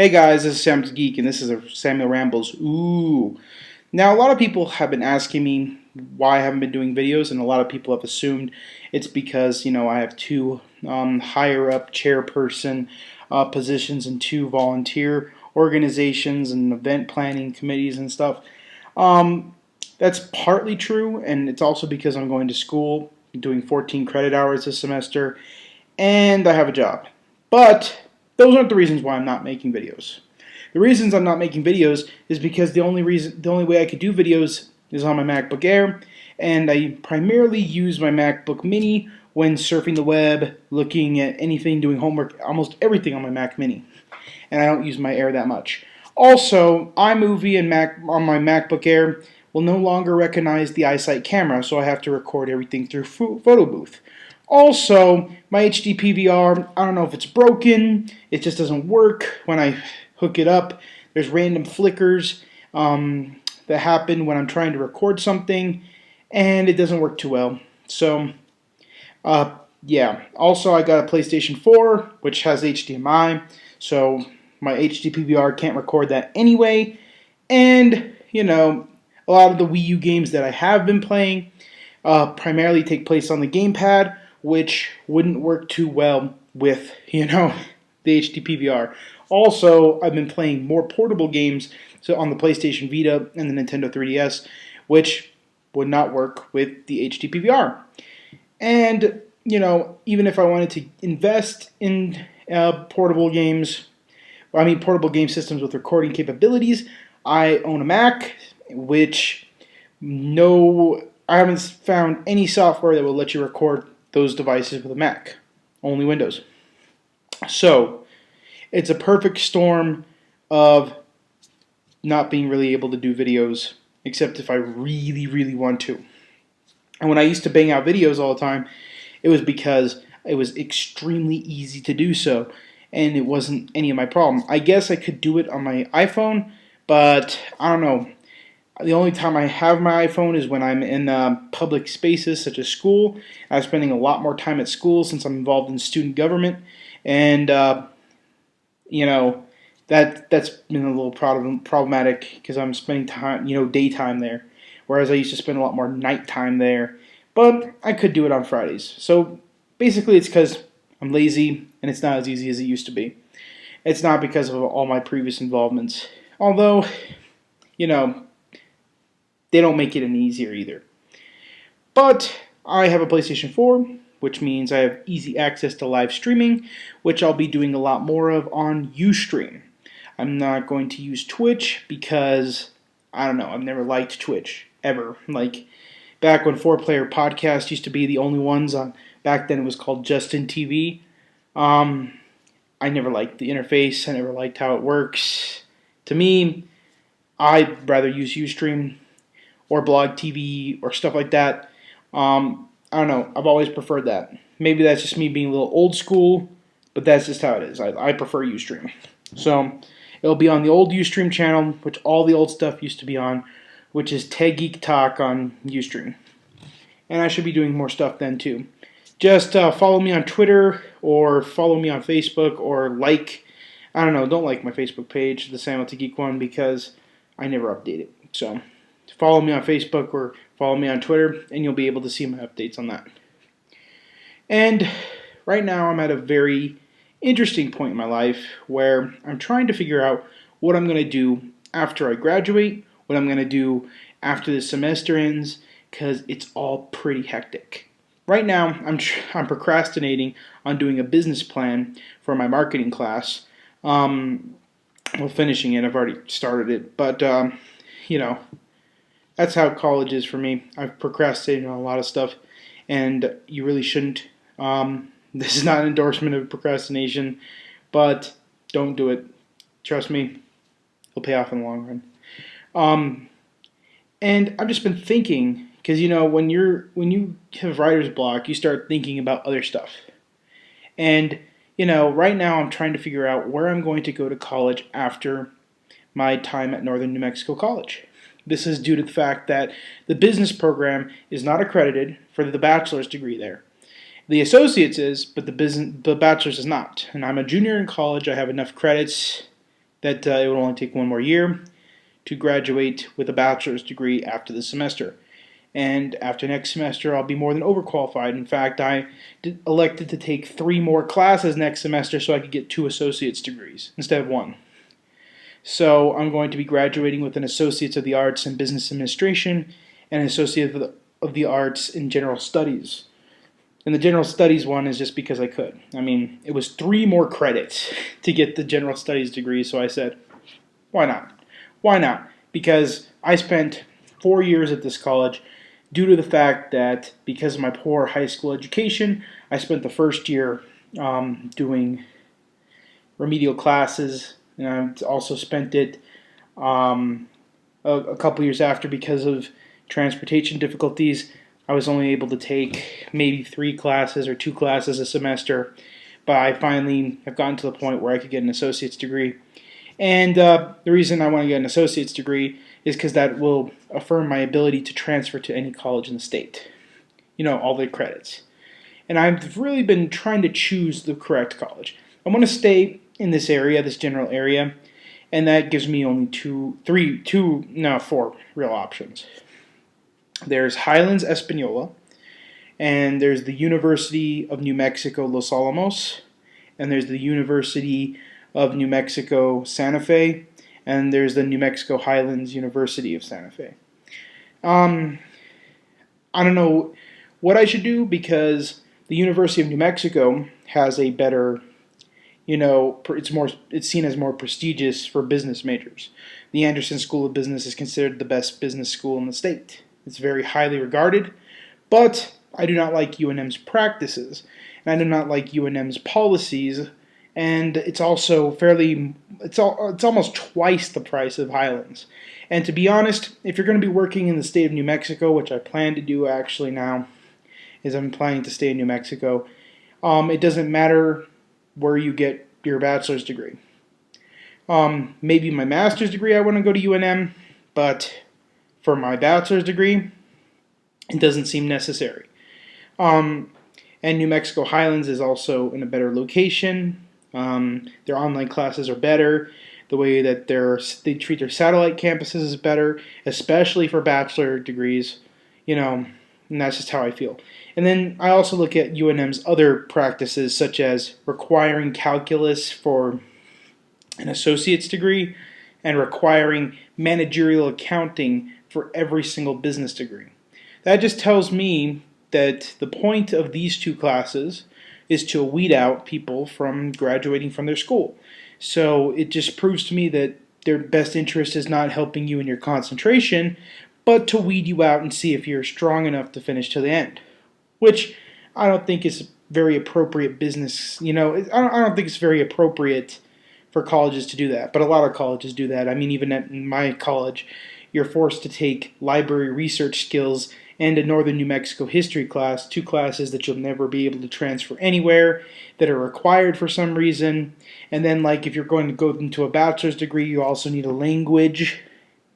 Hey guys, this is Sam's Geek, and this is a Samuel Rambles. Ooh. Now, a lot of people have been asking me why I haven't been doing videos, and a lot of people have assumed it's because, I have two higher up chairperson positions and two volunteer organizations and event planning committees and stuff. Um, that's partly true, and it's also because I'm going to school, doing 14 credit hours this semester, and I have a job. But those aren't the reasons why I'm not making videos. The reasons I'm not making videos is because the only way I could do videos is on my MacBook Air, and I primarily use my MacBook Mini when surfing the web, looking at anything, doing homework, almost everything on my Mac Mini. And I don't use my Air that much. Also, iMovie and Mac on my MacBook Air will no longer recognize the iSight camera, so I have to record everything through Photo Booth. Also, my HD PVR, I don't know if it's broken, it just doesn't work when I hook it up. There's random flickers that happen when I'm trying to record something, and it doesn't work too well. So, yeah. Also, I got a PlayStation 4, which has HDMI, so my HD PVR can't record that anyway. And, a lot of the Wii U games that I have been playing primarily take place on the gamepad, which wouldn't work too well with, the HD PVR. Also, I've been playing more portable games on the PlayStation Vita and the Nintendo 3DS, which would not work with the HD PVR. And, even if I wanted to invest in portable game systems with recording capabilities, I own a Mac, which I haven't found any software that will let you record those devices with a Mac. Only Windows. So, it's a perfect storm of not being really able to do videos, except if I really, really want to. And when I used to bang out videos all the time, it was because it was extremely easy to do so, and it wasn't any of my problem. I guess I could do it on my iPhone, but I don't know. The only time I have my iPhone is when I'm in public spaces such as school. I'm spending a lot more time at school since I'm involved in student government, and that's been a little problematic because I'm spending time, daytime there, whereas I used to spend a lot more nighttime there. But I could do it on Fridays. So basically, it's because I'm lazy and it's not as easy as it used to be. It's not because of all my previous involvements, although, they don't make it any easier either. But I have a PlayStation 4, which means I have easy access to live streaming, which I'll be doing a lot more of on Ustream. I'm not going to use Twitch because, I don't know, I've never liked Twitch, ever. Like, back when 4-Player Podcast used to be the only ones on, back then it was called Justin TV. I never liked the interface, I never liked how it works. To me, I'd rather use Ustream or Blog TV or stuff like that. I don't know. I've always preferred that. Maybe that's just me being a little old school, but that's just how it is. I prefer Ustream. So it'll be on the old Ustream channel, which all the old stuff used to be on, which is Tech Geek Talk on Ustream. And I should be doing more stuff then too. Just follow me on Twitter or follow me on Facebook or don't like my Facebook page, the Samuel T. Geek one, because I never update it. So follow me on Facebook or follow me on Twitter, and you'll be able to see my updates on that. And right now I'm at a very interesting point in my life where I'm trying to figure out what I'm going to do after I graduate, what I'm going to do after the semester ends, because it's all pretty hectic. Right now I'm procrastinating on doing a business plan for my marketing class. Finishing it. I've already started it, but that's how college is for me. I've procrastinated on a lot of stuff, and you really shouldn't. This is not an endorsement of procrastination, but don't do it. Trust me, it'll pay off in the long run. And I've just been thinking, because when you have writer's block, you start thinking about other stuff. And right now I'm trying to figure out where I'm going to go to college after my time at Northern New Mexico College. This is due to the fact that the business program is not accredited for the bachelor's degree there. The associate's is, but the bachelor's is not. And I'm a junior in college. I have enough credits that it would only take one more year to graduate with a bachelor's degree after the semester. And after next semester, I'll be more than overqualified. In fact, I elected to take 3 more classes next semester so I could get 2 associate's degrees instead of 1. So I'm going to be graduating with an Associates of the Arts in Business Administration and an Associate of the Arts in General Studies. And the General Studies one is just because I could. I mean, it was 3 more credits to get the General Studies degree, so I said, why not? Why not? Because I spent 4 years at this college due to the fact that because of my poor high school education, I spent the first year doing remedial classes, and I also spent it a couple years after because of transportation difficulties. I was only able to take maybe 3 classes or 2 classes a semester, but I finally have gotten to the point where I could get an associate's degree. And the reason I want to get an associate's degree is because that will affirm my ability to transfer to any college in the state. You know, all the credits. And I've really been trying to choose the correct college. I want to stay in this area, this general area, and that gives me only 4 real options. There's Highlands Espanola, and there's the University of New Mexico Los Alamos, and there's the University of New Mexico Santa Fe, and there's the New Mexico Highlands University of Santa Fe. I don't know what I should do because the University of New Mexico has a better, it's seen as more prestigious for business majors. The Anderson School of Business is considered the best business school in the state. It's very highly regarded, but I do not like UNM's practices, and I do not like UNM's policies, and it's also it's almost twice the price of Highlands. And to be honest, if you're going to be working in the state of New Mexico, which I plan to do actually now, is I'm planning to stay in New Mexico, it doesn't matter where you get your bachelor's degree. Maybe my master's degree I want to go to UNM, but for my bachelor's degree, it doesn't seem necessary. And New Mexico Highlands is also in a better location. Their online classes are better. The way that they treat their satellite campuses is better, especially for bachelor degrees. And that's just how I feel. And then I also look at UNM's other practices, such as requiring calculus for an associate's degree and requiring managerial accounting for every single business degree. That just tells me that the point of these 2 classes is to weed out people from graduating from their school. So it just proves to me that their best interest is not helping you in your concentration, but to weed you out and see if you're strong enough to finish to the end, which I don't think is very appropriate business. I don't think it's very appropriate for colleges to do that, but a lot of colleges do that. I mean, even at my college, you're forced to take library research skills and a Northern New Mexico history class, 2 classes that you'll never be able to transfer anywhere, that are required for some reason. And then, if you're going to go into a bachelor's degree, you also need a language,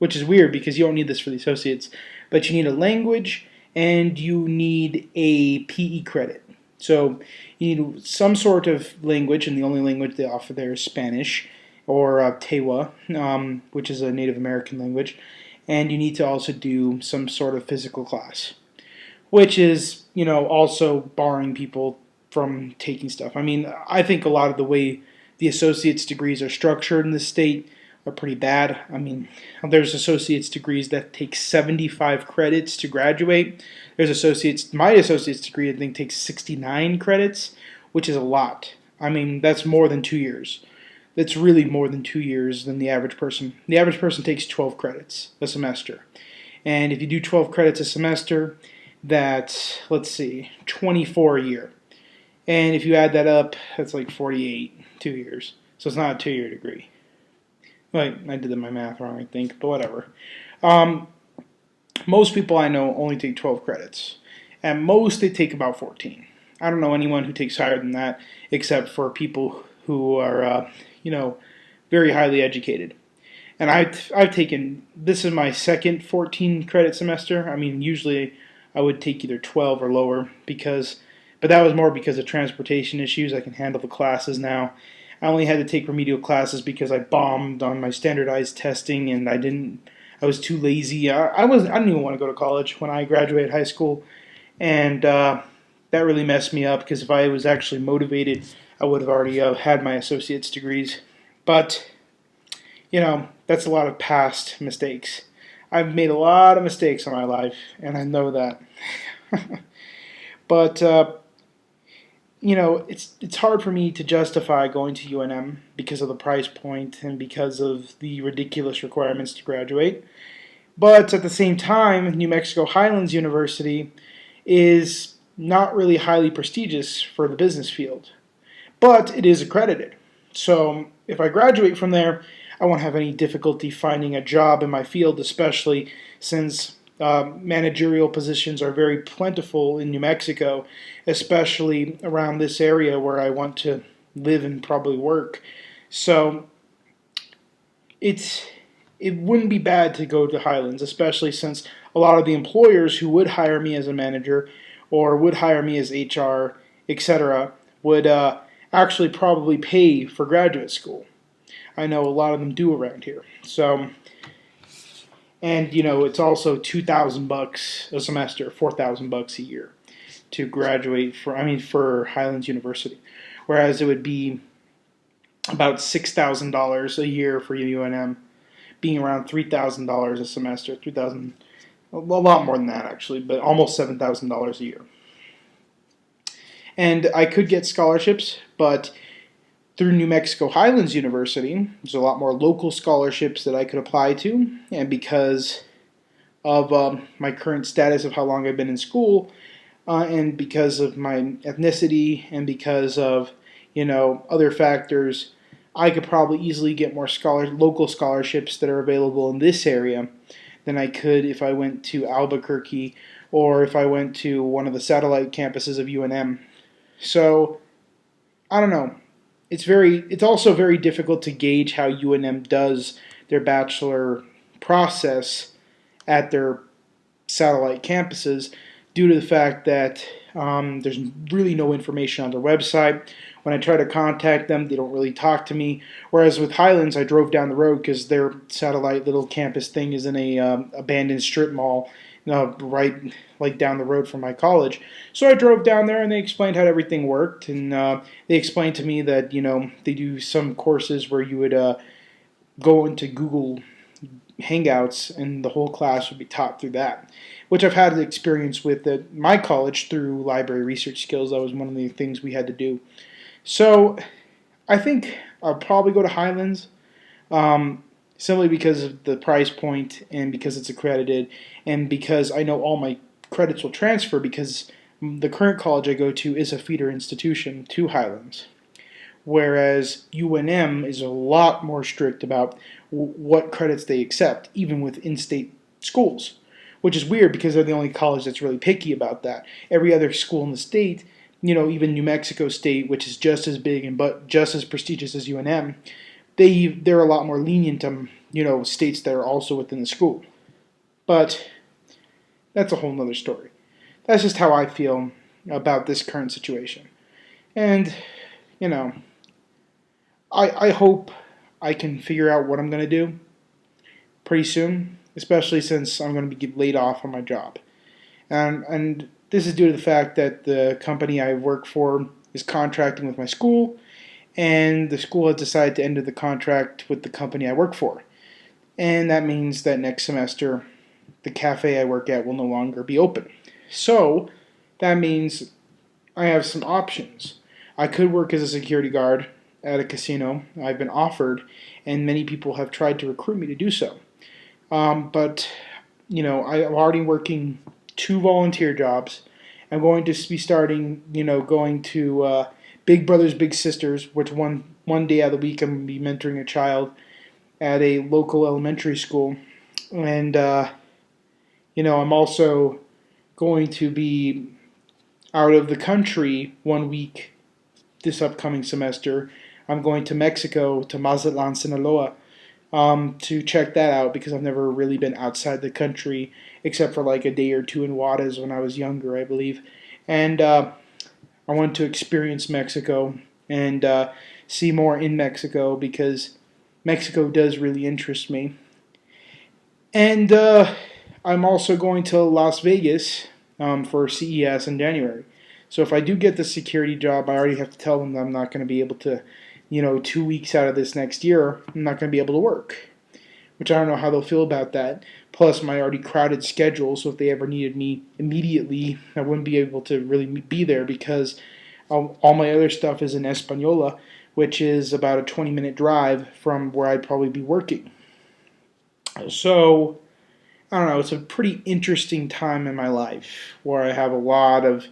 which is weird because you don't need this for the associates, but you need a language and you need a PE credit. So you need some sort of language, and the only language they offer there is Spanish, or Tewa, which is a Native American language. And you need to also do some sort of physical class, which is, also barring people from taking stuff. I mean, I think a lot of the way the associate's degrees are structured in this state are pretty bad. I mean, there's associate's degrees that take 75 credits to graduate. My associate's degree, I think, takes 69 credits, which is a lot. I mean, that's more than 2 years. That's really more than 2 years than the average person. The average person takes 12 credits a semester. And if you do 12 credits a semester, that's, 24 a year. And if you add that up, that's 48, 2 years. So it's not a 2-year degree. I did my math wrong, I think, but whatever. Most people I know only take 12 credits. At most, they take about 14. I don't know anyone who takes higher than that, except for people who are, very highly educated. And I've taken, this is my second 14 credit semester. I mean, usually I would take either 12 or lower but that was more because of transportation issues. I can handle the classes now. I only had to take remedial classes because I bombed on my standardized testing, and I was too lazy. I didn't even want to go to college when I graduated high school, and that really messed me up because if I was actually motivated, I would have already had my associate's degrees. But that's a lot of past mistakes. I've made a lot of mistakes in my life, and I know that. But it's hard for me to justify going to UNM because of the price point and because of the ridiculous requirements to graduate. But at the same time, New Mexico Highlands University is not really highly prestigious for the business field, but it is accredited. So if I graduate from there, I won't have any difficulty finding a job in my field, especially since managerial positions are very plentiful in New Mexico, especially around this area where I want to live and probably work. So it wouldn't be bad to go to Highlands, especially since a lot of the employers who would hire me as a manager or would hire me as HR, etc., would actually probably pay for graduate school. I know a lot of them do around here. So, and it's also $2,000 a semester, $4,000 a year to graduate for Highlands University, whereas it would be about $6,000 a year for UNM, being around $3,000 a semester, a lot more than that actually, but almost $7,000 a year. And I could get scholarships, but through New Mexico Highlands University, there's a lot more local scholarships that I could apply to, and because of my current status of how long I've been in school, and because of my ethnicity, and because of other factors, I could probably easily get more local scholarships that are available in this area than I could if I went to Albuquerque or if I went to one of the satellite campuses of UNM. So I don't know. It's also very difficult to gauge how UNM does their bachelor process at their satellite campuses due to the fact that there's really no information on their website. When I try to contact them, they don't really talk to me. Whereas with Highlands, I drove down the road because their satellite little campus thing is in a abandoned strip mall, right like down the road from my college. So I drove down there and they explained how everything worked, and they explained to me that they do some courses where you would go into Google Hangouts and the whole class would be taught through that, which I've had experience with at my college through library research skills. That was one of the things we had to do. So I think I'll probably go to Highlands simply because of the price point and because it's accredited and because I know all my credits will transfer because the current college I go to is a feeder institution to Highlands. Whereas UNM is a lot more strict about what credits they accept, even with in-state schools, which is weird because they're the only college that's really picky about that. Every other school in the state, even New Mexico State, which is just as big and but just as prestigious as UNM, they're a lot more lenient on states that are also within the school. But that's a whole nother story. That's just how I feel about this current situation. And, I hope I can figure out what I'm going to do pretty soon, especially since I'm going to be laid off on my job. And this is due to the fact that the company I work for is contracting with my school, and the school has decided to end the contract with the company I work for. And that means that next semester, the cafe I work at will no longer be open. So that means I have some options. I could work as a security guard at a casino. I've been offered, and many people have tried to recruit me to do so. But I'm already working 2 volunteer jobs. I'm going to be starting, going to Big Brothers Big Sisters, which one day out of the week I'm going to be mentoring a child at a local elementary school. And, I'm also going to be out of the country 1 week this upcoming semester. I'm going to Mexico, to Mazatlan, Sinaloa, to check that out because I've never really been outside the country except for like a day or two in Juarez when I was younger, I believe. And I wanted to experience Mexico and see more in Mexico because Mexico does really interest me. And I'm also going to Las Vegas for CES in January. So if I do get the security job, I already have to tell them that I'm not going to be able to, 2 weeks out of this next year, I'm not going to be able to work, which I don't know how they'll feel about that. Plus my already crowded schedule, so if they ever needed me immediately, I wouldn't be able to really be there because all my other stuff is in Española, which is about a 20-minute drive from where I'd probably be working. So, I don't know, it's a pretty interesting time in my life where I have a lot of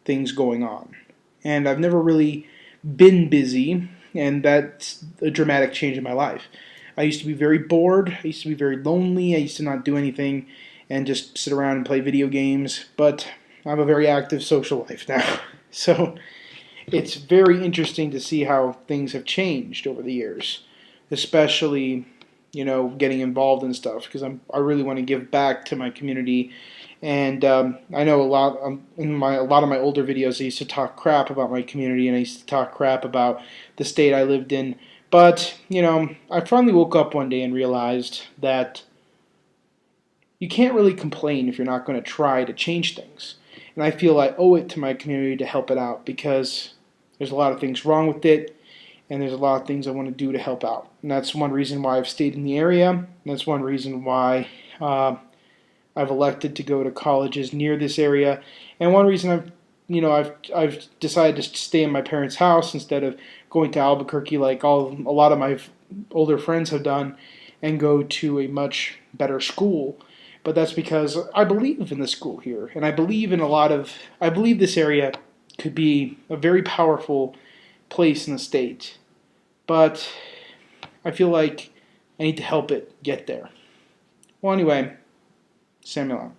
things going on. And I've never really been busy, and that's a dramatic change in my life. I used to be very bored, I used to be very lonely, I used to not do anything and just sit around and play video games, but I have a very active social life now. So, it's very interesting to see how things have changed over the years, especially getting involved in stuff because I really want to give back to my community. And I know a lot in a lot of my older videos I used to talk crap about my community and I used to talk crap about the state I lived in. But I finally woke up one day and realized that you can't really complain if you're not going to try to change things. And I feel I owe it to my community to help it out because there's a lot of things wrong with it, and there's a lot of things I want to do to help out. And that's one reason why I've stayed in the area. And that's one reason why I've elected to go to colleges near this area. And one reason I've decided to stay in my parents' house instead of going to Albuquerque like a lot of my older friends have done and go to a much better school. But that's because I believe in the school here, and I believe this area could be a very powerful place in the state. But I feel like I need to help it get there. Well, anyway, Samuel out.